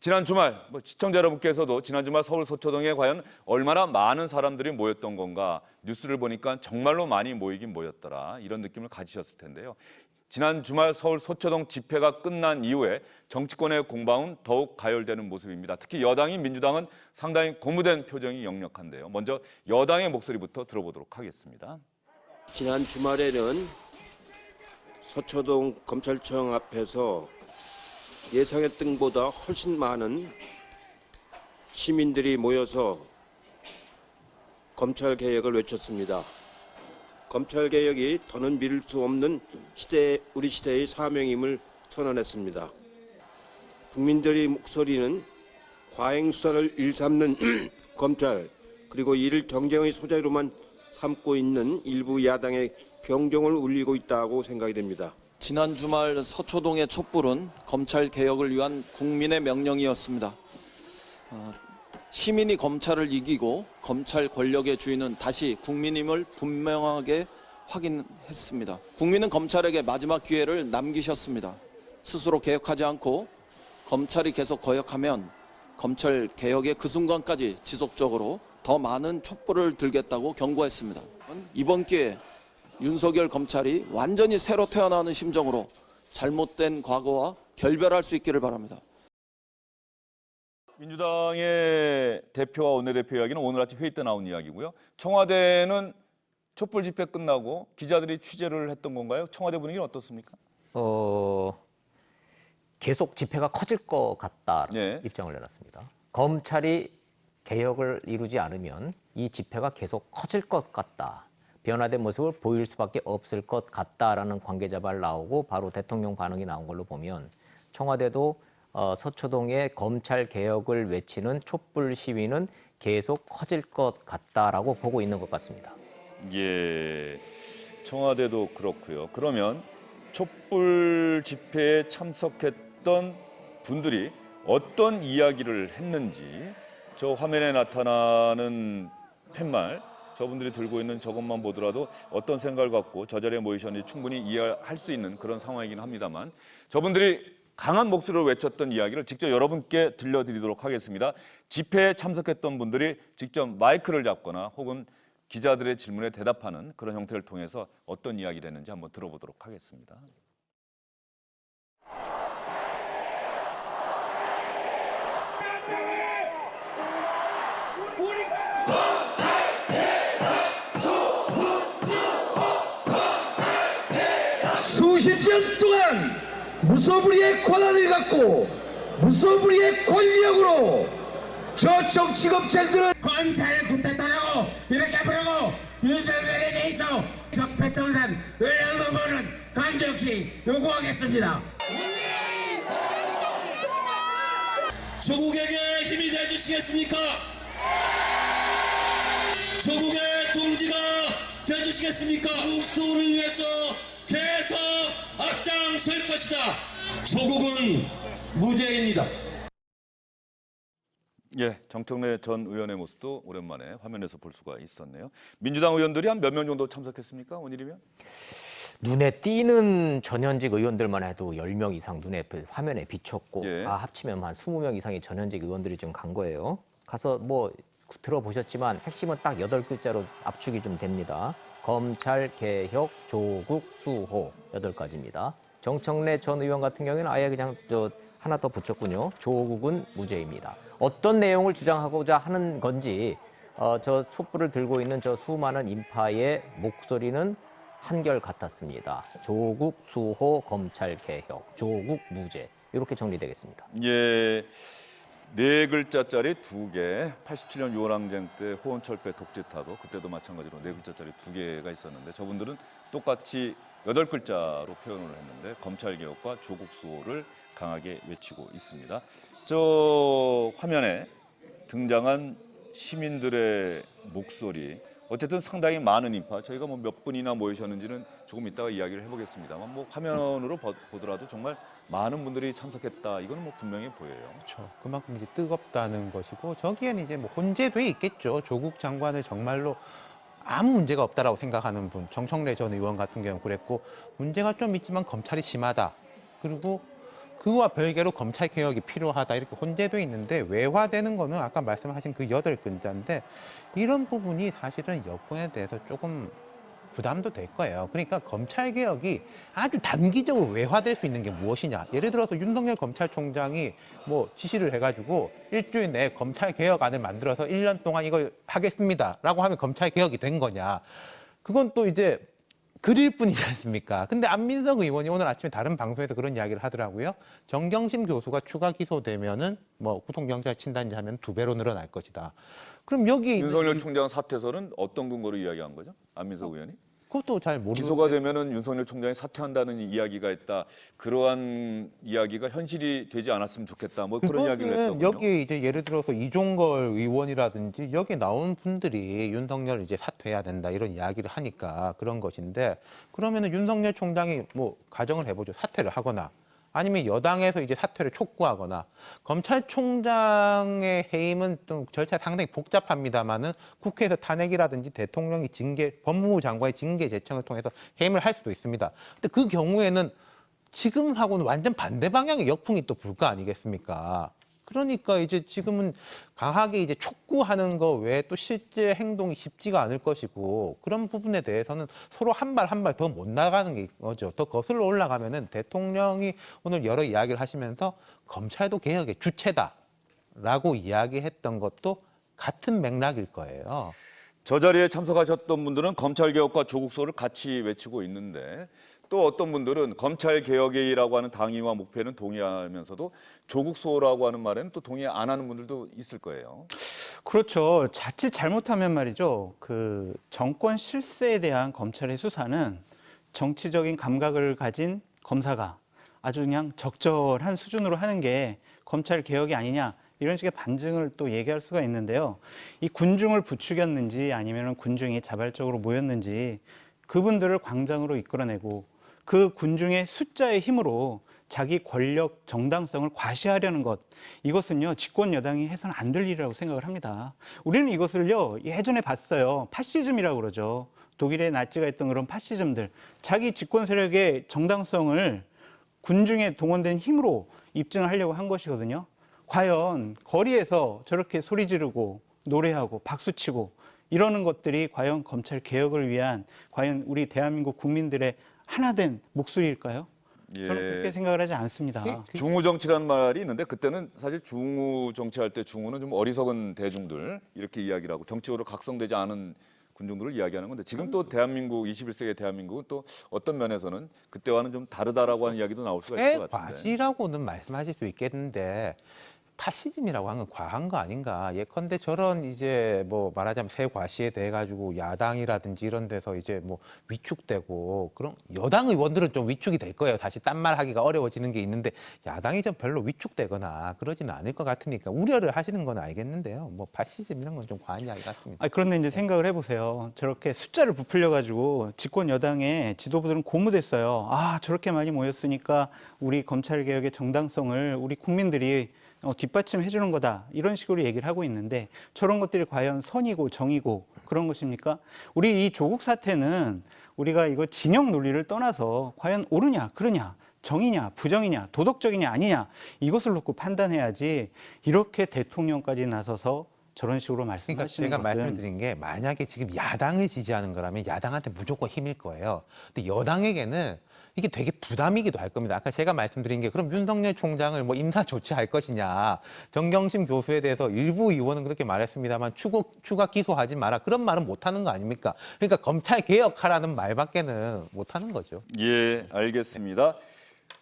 지난 주말 시청자 여러분께서도 지난 주말 서울 서초동에 과연 얼마나 많은 사람들이 모였던 건가 뉴스를 보니까 정말로 많이 모이긴 모였더라 이런 느낌을 가지셨을 텐데요. 지난 주말 서울 서초동 집회가 끝난 이후에 정치권의 공방은 더욱 가열되는 모습입니다. 특히 여당인 민주당은 상당히 고무된 표정이 역력한데요. 먼저 여당의 목소리부터 들어보도록 하겠습니다. 지난 주말에는 서초동 검찰청 앞에서 예상했던 것보다 훨씬 많은 시민들이 모여서 검찰개혁을 외쳤습니다. 검찰개혁이 더는 미룰 수 없는 우리 시대의 사명임을 선언했습니다. 국민들의 목소리는 과잉수사를 일삼는 검찰, 그리고 이를 정쟁의 소재로만 삼고 있는 일부 야당의 경종을 울리고 있다고 생각이 됩니다. 지난 주말 서초동의 촛불은 검찰개혁을 위한 국민의 명령이었습니다. 시민이 검찰을 이기고 검찰 권력의 주인은 다시 국민임을 분명하게 확인했습니다. 국민은 검찰에게 마지막 기회를 남기셨습니다. 스스로 개혁하지 않고 검찰이 계속 거역하면 검찰개혁의 그 순간까지 지속적으로 더 많은 촛불을 들겠다고 경고했습니다. 이번 기회에 윤석열 검찰이 완전히 새로 태어나는 심정으로 잘못된 과거와 결별할 수 있기를 바랍니다. 민주당의 대표와 원내대표 이야기는 오늘 아침 회의 때 나온 이야기고요. 청와대는 촛불 집회 끝나고 기자들이 취재를 했던 건가요? 청와대 분위기는 어떻습니까? 계속 집회가 커질 것 같다는 입장을 내놨습니다. 검찰이 개혁을 이루지 않으면 이 집회가 계속 커질 것 같다. 변화된 모습을 보일 수밖에 없을 것 같다라는 관계자 말 나오고 바로 대통령 반응이 나온 걸로 보면 청와대도 서초동의 검찰 개혁을 외치는 촛불 시위는 계속 커질 것 같다라고 보고 있는 것 같습니다. 예, 청와대도 그렇고요. 그러면 촛불 집회에 참석했던 분들이 어떤 이야기를 했는지 저 화면에 나타나는 팻말 저분들이 들고 있는 저것만 보더라도 어떤 생각을 갖고 저 자리에 모이셨는지 충분히 이해할 수 있는 그런 상황이긴 합니다만 저분들이 강한 목소리로 외쳤던 이야기를 직접 여러분께 들려드리도록 하겠습니다. 집회에 참석했던 분들이 직접 마이크를 잡거나 혹은 기자들의 질문에 대답하는 그런 형태를 통해서 어떤 이야기를 했는지 한번 들어보도록 하겠습니다. 수십 년 동안 무소불위의 권한을 갖고 무소불위의 권력으로 저 정치검찰들은 검찰을 구태타라고 이렇게 부르고 윤석열에 대해서 적폐청산 의뢰의무는 간곡히 요구하겠습니다. 조국에게 힘이 되주시겠습니까? 조국의 동지가 되주시겠습니까? 국수를 위해서 계속 앞장설 것이다. 조국은 무죄입니다. 예, 정청래 전 의원의 모습도 오랜만에 화면에서 볼 수가 있었네요. 민주당 의원들이 한 몇 명 정도 참석했습니까? 오늘이면? 눈에 띄는 전현직 의원들만 해도 10명 이상 눈에 화면에 비쳤고 합치면 한 20명 이상의 전현직 의원들이 좀 간 거예요. 가서 뭐 들어보셨지만 핵심은 딱 8글자로 압축이 좀 됩니다. 검찰 개혁 조국 수호 8가지입니다. 정청래 전 의원 같은 경우에는 아예 그냥 하나 더 붙였군요. 조국은 무죄입니다. 어떤 내용을 주장하고자 하는 건지 저 촛불을 들고 있는 저 수많은 인파의 목소리는 한결 같았습니다. 조국 수호 검찰 개혁 조국 무죄 이렇게 정리되겠습니다. 예, 4글자짜리 2개. 87년 6월 항쟁 때 호원철폐 독재타도 그때도 마찬가지로 4글자짜리 2개가 있었는데 저분들은 똑같이 8글자로 표현을 했는데 검찰개혁과 조국 수호를 강하게 외치고 있습니다. 저 화면에 등장한 시민들의 목소리 어쨌든 상당히 많은 인파 저희가 뭐 몇 분이나 모이셨는지는 조금 이따가 이야기를 해보겠습니다만 뭐 화면으로 보더라도 정말 많은 분들이 참석했다 이거는 뭐 분명히 보여요. 그렇죠. 그만큼 이제 뜨겁다는 것이고 저기에는 이제 뭐 혼재돼 있겠죠. 조국 장관을 정말로 아무 문제가 없다라고 생각하는 분, 정청래 전 의원 같은 경우는 그랬고 문제가 좀 있지만 검찰이 심하다. 그리고 그 그와 별개로 검찰 개혁이 필요하다 이렇게 혼재돼 있는데 외화되는 거는 아까 말씀하신 그 8글자인데 이런 부분이 사실은 여권에 대해서 조금 부담도 될 거예요. 그러니까 검찰 개혁이 아주 단기적으로 외화될 수 있는 게 무엇이냐. 예를 들어서 윤석열 검찰총장이 뭐 지시를 해가지고 일주일 내에 검찰 개혁안을 만들어서 1년 동안 이걸 하겠습니다라고 하면 검찰 개혁이 된 거냐. 그건 또 이제 그릴 뿐이지 않습니까? 근데 안민석 의원이 오늘 아침에 다른 방송에서 그런 이야기를 하더라고요. 정경심 교수가 추가 기소되면은 뭐 구속영장 친단지 하면 2배로 늘어날 것이다. 그럼 여기 윤석열 총장 사퇴설은 어떤 근거로 이야기한 거죠? 안민석 의원이? 그것도 잘 모르겠는데. 기소가 되면은 윤석열 총장이 사퇴한다는 이야기가 있다. 그러한 이야기가 현실이 되지 않았으면 좋겠다. 뭐 그런 이야기를 했거든요. 여기 이제 예를 들어서 이종걸 의원이라든지 여기 나온 분들이 윤석열 이제 사퇴해야 된다 이런 이야기를 하니까 그런 것인데 그러면은 윤석열 총장이 뭐 가정을 해보죠. 사퇴를 하거나 아니면 여당에서 이제 사퇴를 촉구하거나 검찰총장의 해임은 좀 절차 상당히 복잡합니다만은 국회에서 탄핵이라든지 대통령이 징계, 법무부 장관의 징계 제청을 통해서 해임을 할 수도 있습니다. 근데 그 경우에는 지금하고는 완전 반대 방향의 역풍이 또 불 거 아니겠습니까? 그러니까 이제 지금은 강하게 이제 촉구하는 거 외에 또 실제 행동이 쉽지가 않을 것이고 그런 부분에 대해서는 서로 한 발 한 발 더 못 나가는 게 거죠. 더 거슬러 올라가면은 대통령이 오늘 여러 이야기를 하시면서 검찰도 개혁의 주체다라고 이야기했던 것도 같은 맥락일 거예요. 저 자리에 참석하셨던 분들은 검찰 개혁과 조국소를 같이 외치고 있는데 또 어떤 분들은 검찰 개혁이라고 하는 당위와 목표는 동의하면서도 조국소라고 하는 말에는 또 동의 안 하는 분들도 있을 거예요. 그렇죠. 자칫 잘못하면 말이죠. 그 정권 실세에 대한 검찰의 수사는 정치적인 감각을 가진 검사가 아주 그냥 적절한 수준으로 하는 게 검찰 개혁이 아니냐 이런 식의 반증을 또 얘기할 수가 있는데요. 이 군중을 부추겼는지 아니면 군중이 자발적으로 모였는지 그분들을 광장으로 이끌어내고 그 군중의 숫자의 힘으로 자기 권력 정당성을 과시하려는 것, 이것은요 집권 여당이 해서는 안 될 일이라고 생각을 합니다. 우리는 이것을요 예전에 봤어요. 파시즘이라고 그러죠. 독일의 나치가 했던 그런 파시즘들, 자기 집권 세력의 정당성을 군중에 동원된 힘으로 입증을 하려고 한 것이거든요. 과연 거리에서 저렇게 소리 지르고 노래하고 박수치고 이러는 것들이 과연 검찰 개혁을 위한 과연 우리 대한민국 국민들의 하나된 목소리일까요? 예. 저는 그렇게 생각을 하지 않습니다. 중우 정치라는 말이 있는데 그때는 사실 중우 정치할 때 중우는 좀 어리석은 대중들 이렇게 이야기를 하고 정치적으로 각성되지 않은 군중들을 이야기하는 건데 지금 또 대한민국 21세기 대한민국은 또 어떤 면에서는 그때와는 좀 다르다라고 하는 이야기도 나올 수가 있을 것 같은데. 과시라고는 말씀하실 수 있겠는데 파시즘이라고 하는 건 과한 거 아닌가. 예컨대 저런 이제 뭐 말하자면 새 과시에 대해 가지고 야당이라든지 이런 데서 이제 뭐 위축되고 그런 여당 의원들은 좀 위축이 될 거예요. 다시 딴 말 하기가 어려워지는 게 있는데 야당이 좀 별로 위축되거나 그러지는 않을 것 같으니까 우려를 하시는 건 알겠는데요. 뭐 파시즘 이런 건 좀 과한 이야기 같습니다. 그런데 이제 생각을 해보세요. 저렇게 숫자를 부풀려가지고 집권 여당의 지도부들은 고무됐어요. 저렇게 많이 모였으니까 우리 검찰 개혁의 정당성을 우리 국민들이 뒷받침해 주는 거다 이런 식으로 얘기를 하고 있는데 저런 것들이 과연 선이고 정이고 그런 것입니까? 우리 이 조국 사태는 우리가 이거 진영 논리를 떠나서 과연 옳으냐 그르냐 정이냐 부정이냐 도덕적이냐 아니냐 이것을 놓고 판단해야지 이렇게 대통령까지 나서서 저런 식으로 말씀하시는 제가 것은 말씀드린 게 만약에 지금 야당을 지지하는 거라면 야당한테 무조건 힘일 거예요. 근데 여당에게는 이게 되게 부담이기도 할 겁니다. 아까 제가 말씀드린 게 그럼 윤석열 총장을 뭐 임사 조치할 것이냐. 정경심 교수에 대해서 일부 의원은 그렇게 말했습니다만 추가 기소하지 마라. 그런 말은 못하는 거 아닙니까? 그러니까 검찰 개혁하라는 말밖에는 못하는 거죠. 예, 알겠습니다.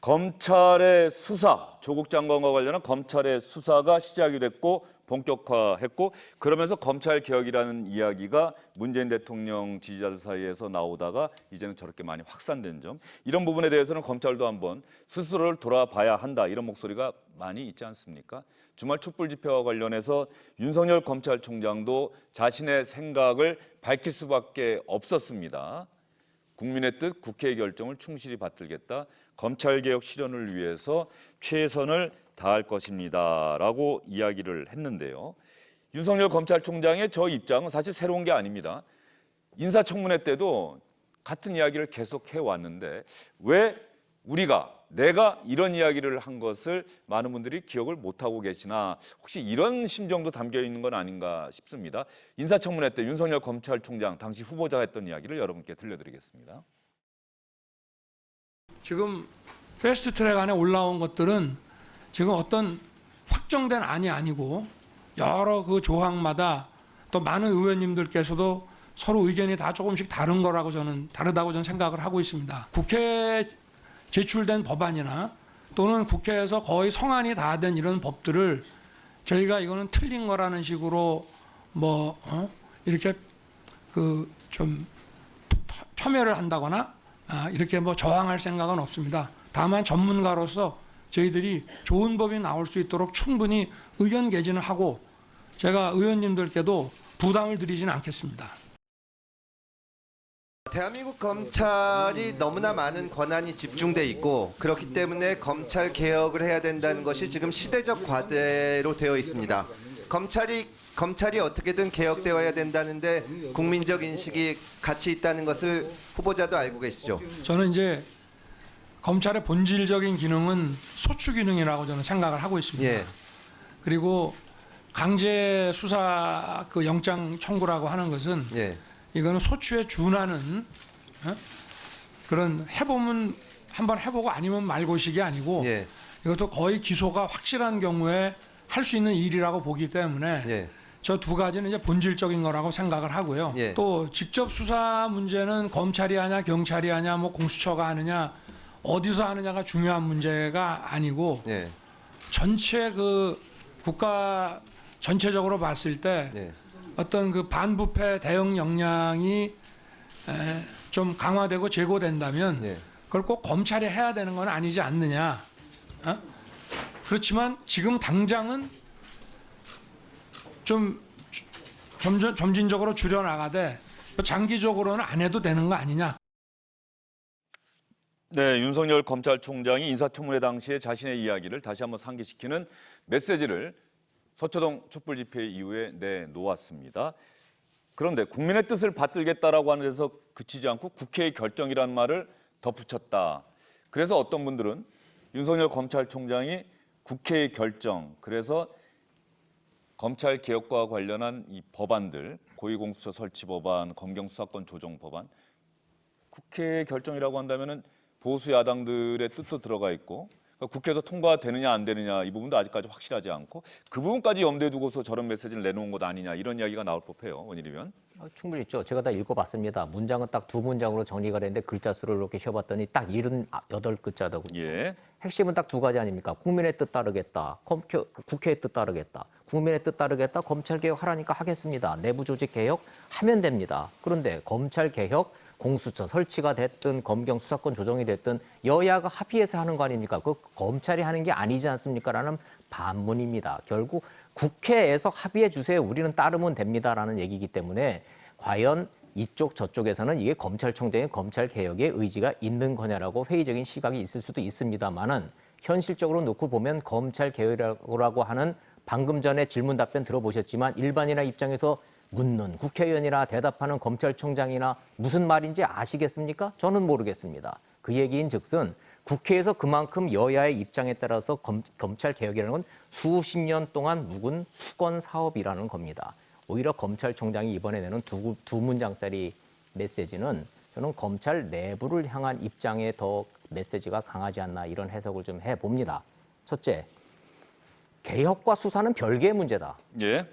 검찰의 수사, 조국 장관과 관련한 검찰의 수사가 시작이 됐고 본격화했고 그러면서 검찰 개혁이라는 이야기가 문재인 대통령 지지자들 사이에서 나오다가 이제는 저렇게 많이 확산된 점 이런 부분에 대해서는 검찰도 한번 스스로를 돌아봐야 한다 이런 목소리가 많이 있지 않습니까? 주말 촛불 집회와 관련해서 윤석열 검찰총장도 자신의 생각을 밝힐 수밖에 없었습니다. 국민의 뜻, 국회의 결정을 충실히 받들겠다. 검찰개혁 실현을 위해서 최선을 다할 것입니다라고 이야기를 했는데요. 윤석열 검찰총장의 저 입장은 사실 새로운 게 아닙니다. 인사청문회 때도 같은 이야기를 계속 해왔는데 왜 내가 이런 이야기를 한 것을 많은 분들이 기억을 못하고 계시나 혹시 이런 심정도 담겨 있는 건 아닌가 싶습니다. 인사청문회 때 윤석열 검찰총장 당시 후보자가 했던 이야기를 여러분께 들려드리겠습니다. 지금 패스트트랙 안에 올라온 것들은 지금 어떤 확정된 안이 아니고 여러 그 조항마다 또 많은 의원님들께서도 서로 의견이 다 조금씩 다르다고 저는 생각을 하고 있습니다. 국회에 제출된 법안이나 또는 국회에서 거의 성안이 다 된 이런 법들을 저희가 이거는 틀린 거라는 식으로 이렇게 그 좀 폄훼를 한다거나 이렇게 저항할 생각은 없습니다. 다만 전문가로서 저희들이 좋은 법이 나올 수 있도록 충분히 의견 개진을 하고 제가 의원님들께도 부담을 드리지는 않겠습니다. 대한민국 검찰이 너무나 많은 권한이 집중돼 있고 그렇기 때문에 검찰 개혁을 해야 된다는 것이 지금 시대적 과제로 되어 있습니다. 검찰이 어떻게든 개혁되어야 된다는데 국민적 인식이 같이 있다는 것을 후보자도 알고 계시죠? 저는 이제 검찰의 본질적인 기능은 소추 기능이라고 저는 생각을 하고 있습니다. 예. 그리고 강제 수사 그 영장 청구라고 하는 것은 예. 이거는 소추에 준하는 그런 해보면 한번 해보고 아니면 말고식이 아니고 예. 이것도 거의 기소가 확실한 경우에 할 수 있는 일이라고 보기 때문에 예. 저 두 가지는 이제 본질적인 거라고 생각을 하고요. 예. 또 직접 수사 문제는 검찰이 하냐 경찰이 하냐 공수처가 하느냐 어디서 하느냐가 중요한 문제가 아니고 예. 전체 그 국가 전체적으로 봤을 때 예. 어떤 그 반부패 대응 역량이 좀 강화되고 제고된다면 예. 그걸 꼭 검찰이 해야 되는 건 아니지 않느냐. 그렇지만 지금 당장은 좀 점진적으로 줄여나가되 장기적으로는 안 해도 되는 거 아니냐. 네, 윤석열 검찰총장이 인사청문회 당시에 자신의 이야기를 다시 한번 상기시키는 메시지를 서초동 촛불 집회 이후에 내놓았습니다. 그런데 국민의 뜻을 받들겠다라고 하는 데서 그치지 않고 국회의 결정이라는 말을 덧붙였다. 그래서 어떤 분들은 윤석열 검찰총장이 국회의 결정, 그래서 검찰 개혁과 관련한 이 법안들, 고위공수처 설치 법안, 검경 수사권 조정 법안, 국회의 결정이라고 한다면은 보수 야당들의 뜻도 들어가 있고 국회에서 통과되느냐 안 되느냐 이 부분도 아직까지 확실하지 않고 그 부분까지 염두에 두고서 저런 메시지를 내놓은 것 아니냐 이런 이야기가 나올 법해요. 원일이면. 충분히 있죠. 제가 다 읽어봤습니다. 문장은 딱 두 문장으로 정리가 됐는데 글자 수를 이렇게 쉬어봤더니 딱 78글자더군요. 예. 핵심은 딱 두 가지 아닙니까? 국민의 뜻 따르겠다. 국회의 뜻 따르겠다. 국민의 뜻 따르겠다. 검찰 개혁하라니까 하겠습니다. 내부 조직 개혁 하면 됩니다. 그런데 검찰 개혁 공수처 설치가 됐든 검경 수사권 조정이 됐든 여야가 합의해서 하는 거 아닙니까? 그 검찰이 하는 게 아니지 않습니까? 라는 반문입니다. 결국 국회에서 합의해 주세요. 우리는 따르면 됩니다라는 얘기이기 때문에 과연 이쪽 저쪽에서는 이게 검찰총장의 검찰 개혁의 의지가 있는 거냐라고 회의적인 시각이 있을 수도 있습니다만은 현실적으로 놓고 보면 검찰 개혁이라고 하는 방금 전에 질문 답변 들어보셨지만 일반인의 입장에서 묻는 국회의원이나 대답하는 검찰총장이나 무슨 말인지 아시겠습니까? 저는 모르겠습니다. 그 얘기인 즉슨 국회에서 그만큼 여야의 입장에 따라서 검찰 개혁이라는 건 수십 년 동안 묵은 수건 사업이라는 겁니다. 오히려 검찰총장이 이번에 내는 두 문장짜리 메시지는 저는 검찰 내부를 향한 입장에 더 메시지가 강하지 않나 이런 해석을 좀 해봅니다. 첫째, 개혁과 수사는 별개의 문제다. 예.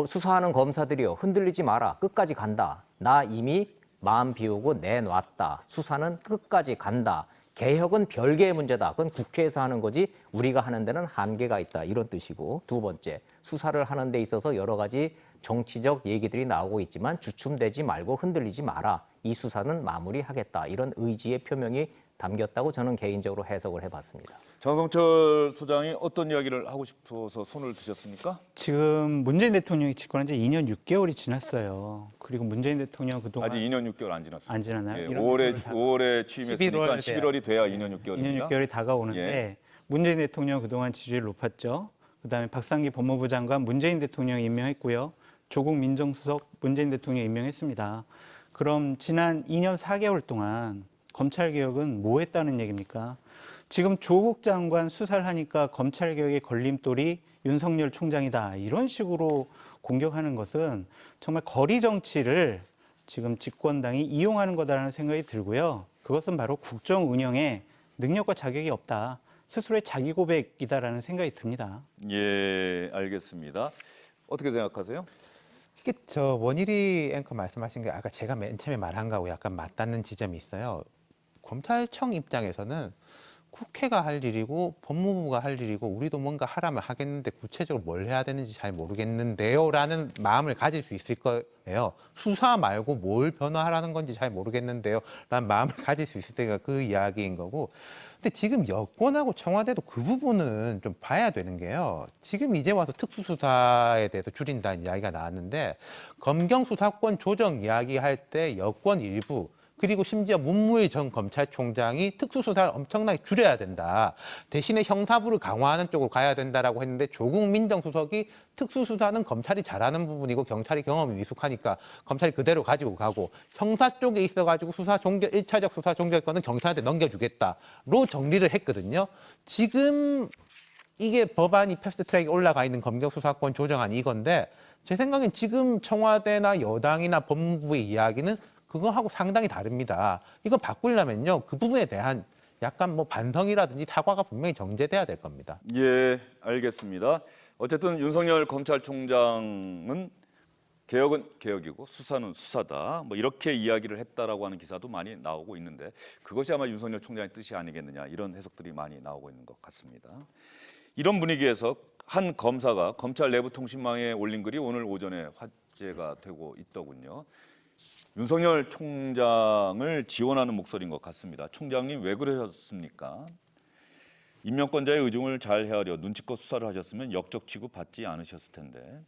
수사하는 검사들이요. 흔들리지 마라. 끝까지 간다. 나 이미 마음 비우고 내놨다. 수사는 끝까지 간다. 개혁은 별개의 문제다. 그건 국회에서 하는 거지 우리가 하는 데는 한계가 있다. 이런 뜻이고 두 번째, 수사를 하는 데 있어서 여러 가지 정치적 얘기들이 나오고 있지만 주춤대지 말고 흔들리지 마라. 이 수사는 마무리하겠다. 이런 의지의 표명이 담겼다고 저는 개인적으로 해석을 해봤습니다. 장성철 소장이 어떤 이야기를 하고 싶어서 손을 드셨습니까? 지금 문재인 대통령이 집권한 지 2년 6개월이 지났어요. 그리고 문재인 대통령 그동안 아직 2년 6개월 안 지났어요. 안 지났나요? 예, 이런 5월에 취임했으니까 11월이 돼야 2년 6개월입니다. 2년 6개월이 다가오는데 예. 문재인 대통령 그동안 지지율 높았죠. 그다음에 박상기 법무부 장관 문재인 대통령이 임명했고요. 조국 민정수석 문재인 대통령이 임명했습니다. 그럼 지난 2년 4개월 동안 검찰개혁은 뭐 했다는 얘기입니까? 지금 조국 장관 수사를 하니까 검찰개혁의 걸림돌이 윤석열 총장이다. 이런 식으로 공격하는 것은 정말 거리 정치를 지금 집권당이 이용하는 거다라는 생각이 들고요. 그것은 바로 국정 운영에 능력과 자격이 없다. 스스로의 자기 고백이다라는 생각이 듭니다. 예, 알겠습니다. 어떻게 생각하세요? 이게 저 원일이 앵커 말씀하신 게 아까 제가 맨 처음에 말한 거하고 약간 맞닿는 지점이 있어요. 검찰청 입장에서는 국회가 할 일이고 법무부가 할 일이고 우리도 뭔가 하라면 하겠는데 구체적으로 뭘 해야 되는지 잘 모르겠는데요 라는 마음을 가질 수 있을 거예요. 수사 말고 뭘 변화하라는 건지 잘 모르겠는데요 라는 마음을 가질 수 있을 때가 그 이야기인 거고, 근데 지금 여권하고 청와대도 그 부분은 좀 봐야 되는 게요. 지금 이제 와서 특수수사에 대해서 줄인다는 이야기가 나왔는데 검경수사권 조정 이야기할 때 여권 일부 그리고 심지어 문무일 전 검찰총장이 특수수사를 엄청나게 줄여야 된다. 대신에 형사부를 강화하는 쪽으로 가야 된다라고 했는데 조국 민정수석이 특수수사는 검찰이 잘하는 부분이고 경찰이 경험이 미숙하니까 검찰이 그대로 가지고 가고 형사 쪽에 있어가지고 수사 종결, 1차적 수사 종결권은 경찰한테 넘겨주겠다로 정리를 했거든요. 지금 이게 법안이 패스트트랙에 올라가 있는 검경수사권 조정안 이건데 제 생각엔 지금 청와대나 여당이나 법무부의 이야기는 그거하고 상당히 다릅니다. 이거 바꾸려면요, 그 부분에 대한 약간 뭐 반성이라든지 사과가 분명히 정제돼야 될 겁니다. 예, 알겠습니다. 어쨌든 윤석열 검찰총장은 개혁은 개혁이고 수사는 수사다. 뭐 이렇게 이야기를 했다라고 하는 기사도 많이 나오고 있는데 그것이 아마 윤석열 총장의 뜻이 아니겠느냐 이런 해석들이 많이 나오고 있는 것 같습니다. 이런 분위기에서 한 검사가 검찰 내부 통신망에 올린 글이 오늘 오전에 화제가 되고 있더군요. 윤석열 총장을 지원하는 목소리인 것 같습니다. 총장님 왜 그러셨습니까? 임명권자의 의중을 잘 헤아려 눈치껏 수사를 하셨으면 역적 취급 받지 않으셨을 텐데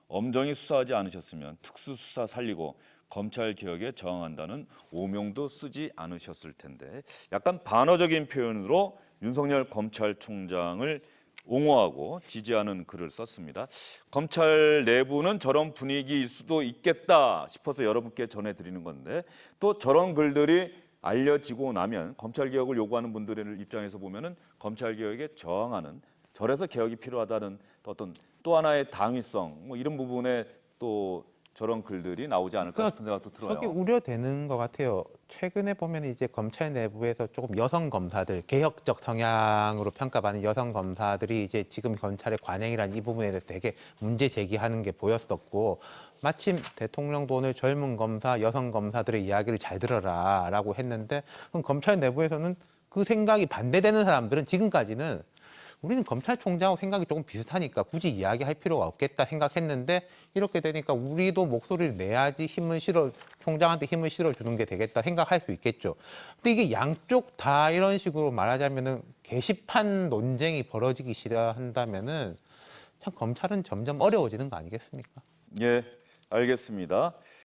엄정히 수사하지 않으셨으면 특수수사 살리고 검찰 개혁에 저항한다는 오명도 쓰지 않으셨을 텐데 약간 반어적인 표현으로 윤석열 검찰총장을 옹호하고 지지하는 글을 썼습니다. 검찰 내부는 저런 분위기일 수도 있겠다 싶어서 여러분께 전해드리는 건데 또 저런 글들이 알려지고 나면 검찰개혁을 요구하는 분들의 입장에서 보면은 검찰개혁에 저항하는, 저래서 개혁이 필요하다는 어떤 또 하나의 당위성 뭐 이런 부분에 또 저런 글들이 나오지 않을까 싶은 생각도 들어요. 저게 우려되는 것 같아요. 최근에 보면 이제 검찰 내부에서 조금 여성 검사들, 개혁적 성향으로 평가받는 여성 검사들이 이제 지금 검찰의 관행이라는 이 부분에 대해서 되게 문제 제기하는 게 보였었고, 마침 대통령도 오늘 젊은 검사, 여성 검사들의 이야기를 잘 들어라라고 했는데, 그럼 검찰 내부에서는 그 생각이 반대되는 사람들은 지금까지는 우리는 검찰총장하고 생각이 조금 비슷하니까 굳이 이야기할 필요가 없겠다 생각했는데 이렇게 되니까 우리도 목소리를 내야지 총장한테 힘을 실어주는 게 되겠다 생각할 수 있겠죠. 근데 이게 양쪽 다 이런 식으로 말하자면은 게시판 논쟁이 벌어지기 싫어한다면은 참 검찰은 점점 어려워지는 거 아니겠습니까? 예, 알겠습니다.